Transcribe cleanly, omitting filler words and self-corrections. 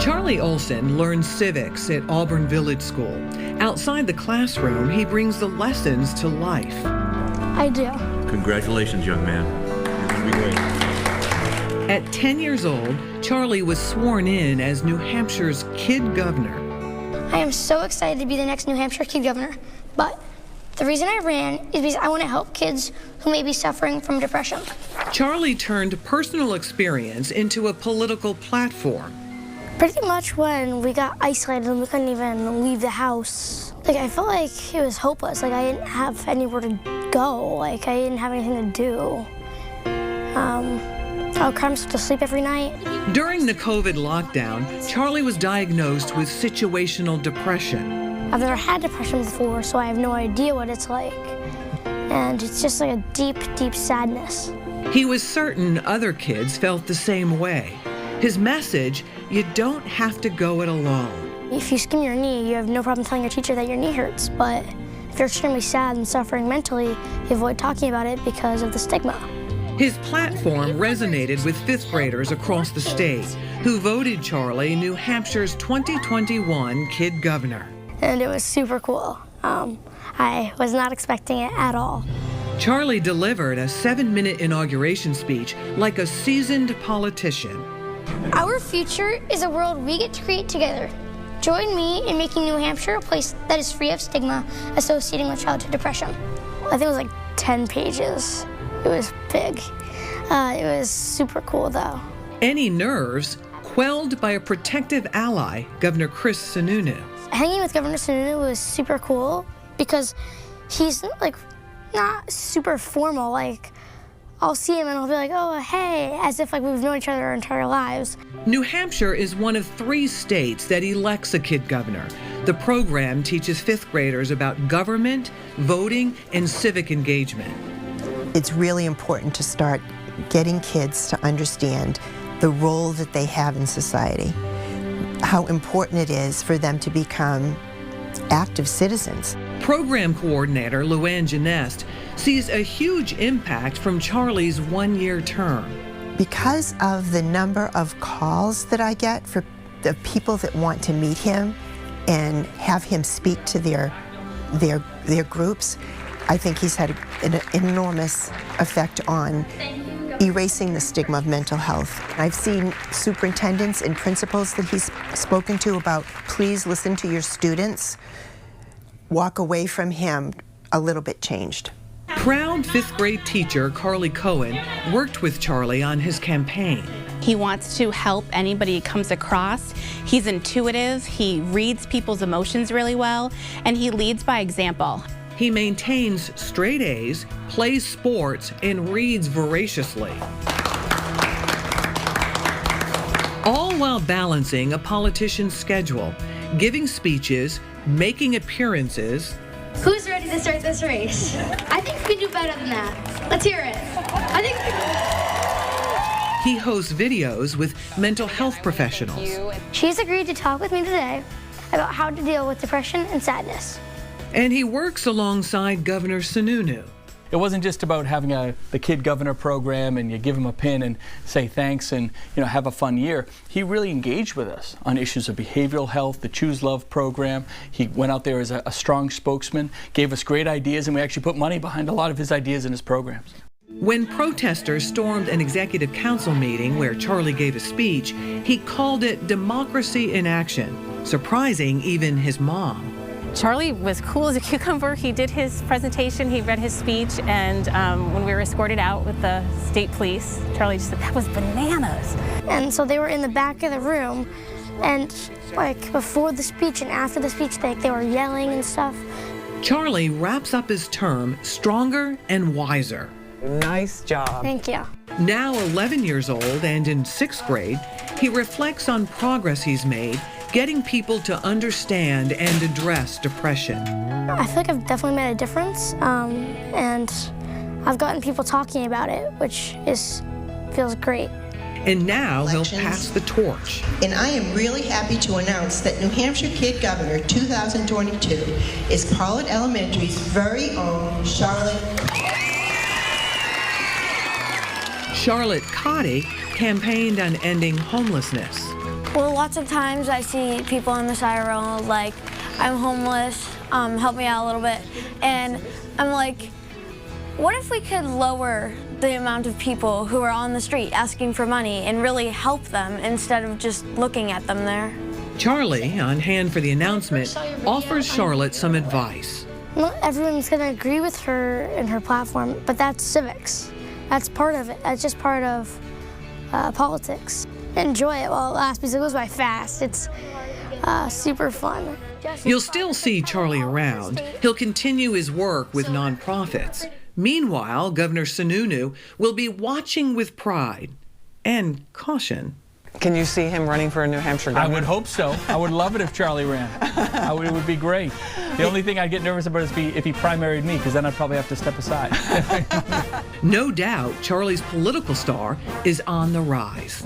Charlie Olson learns civics at Auburn Village School. Outside the classroom, he brings the lessons to life. I do. Congratulations, young man. You're going to be great. At 10 years old, Charlie was sworn in as New Hampshire's Kid Governor. I am so excited to be the next New Hampshire Kid Governor, but the reason I ran is because I want to help kids who may be suffering from depression. Charlie turned personal experience into a political platform. Pretty much when we got isolated and we couldn't even leave the house, I felt like it was hopeless. I didn't have anywhere to go. I didn't have anything to do. I would cry myself to sleep every night. During the COVID lockdown, Charlie was diagnosed with situational depression. I've never had depression before, so I have no idea what it's like. And it's just like a deep, deep sadness. He was certain other kids felt the same way. His message, you don't have to go it alone. If you skin your knee, you have no problem telling your teacher that your knee hurts, but if you're extremely sad and suffering mentally, you avoid talking about it because of the stigma. His platform resonated with fifth graders across the state who voted Charlie New Hampshire's 2021 Kid Governor. And it was super cool. I was not expecting it at all. Charlie delivered a 7-minute inauguration speech like a seasoned politician. Our future is a world we get to create together. Join me in making New Hampshire a place that is free of stigma associating with childhood depression. I think it was like 10 pages. It was big. It was super cool, though. Any nerves quelled by a protective ally, Governor Chris Sununu. Hanging with Governor Sununu was super cool because he's not super formal. I'll see him and I'll be like, oh, hey, as if we've known each other our entire lives. New Hampshire is one of 3 states that elects a kid governor. The program teaches fifth graders about government, voting, and civic engagement. It's really important to start getting kids to understand the role that they have in society, how important it is for them to become active citizens. Program coordinator Luann Genest sees a huge impact from Charlie's 1-year term. Because of the number of calls that I get for the people that want to meet him and have him speak to their groups, I think he's had an enormous effect on erasing the stigma of mental health. I've seen superintendents and principals that he's spoken to about, please listen to your students, walk away from him a little bit changed. Proud 5th grade teacher Carly Cohen worked with Charlie on his campaign. He wants to help anybody he comes across. He's intuitive, he reads people's emotions really well, and he leads by example. He maintains straight A's, plays sports, and reads voraciously. All while balancing a politician's schedule, giving speeches, making appearances. Who's ready to start this race? I think we can do better than that. Let's hear it. He hosts videos with mental health professionals. She's agreed to talk with me today about how to deal with depression and sadness. And he works alongside Governor Sununu. It wasn't just about having the Kid Governor program and you give him a pin and say thanks and have a fun year. He really engaged with us on issues of behavioral health, the Choose Love program. He went out there as a strong spokesman, gave us great ideas, and we actually put money behind a lot of his ideas and his programs. When protesters stormed an executive council meeting where Charlie gave a speech, he called it democracy in action, surprising even his mom. Charlie was cool as a cucumber. He did his presentation, he read his speech, and when we were escorted out with the state police, Charlie just said, that was bananas. And so they were in the back of the room, and before the speech and after the speech, they were yelling and stuff. Charlie wraps up his term stronger and wiser. Nice job. Thank you. Now 11 years old and in 6th grade, he reflects on progress he's made getting people to understand and address depression. I feel like I've definitely made a difference, and I've gotten people talking about it, which feels great. And now he'll pass the torch. And I am really happy to announce that New Hampshire Kid Governor 2022 is Paulet Elementary's very own Charlotte Charlotte Cotty campaigned on ending homelessness. Well, lots of times I see people on the side of the road, like, I'm homeless, help me out a little bit. And I'm like, what if we could lower the amount of people who are on the street asking for money and really help them instead of just looking at them there? Charlie, on hand for the announcement, offers Charlotte some advice. Not everyone's going to agree with her and her platform, but that's civics. That's part of it. That's just part of politics. Enjoy it while it lasts because it goes by fast. It's super fun. You'll still see Charlie around. He'll continue his work with nonprofits. Meanwhile, Governor Sununu will be watching with pride and caution. Can you see him running for a New Hampshire governor? I would hope so. I would love it if Charlie ran. It would be great. The only thing I'd get nervous about is if he primaried me, because then I'd probably have to step aside. No doubt, Charlie's political star is on the rise.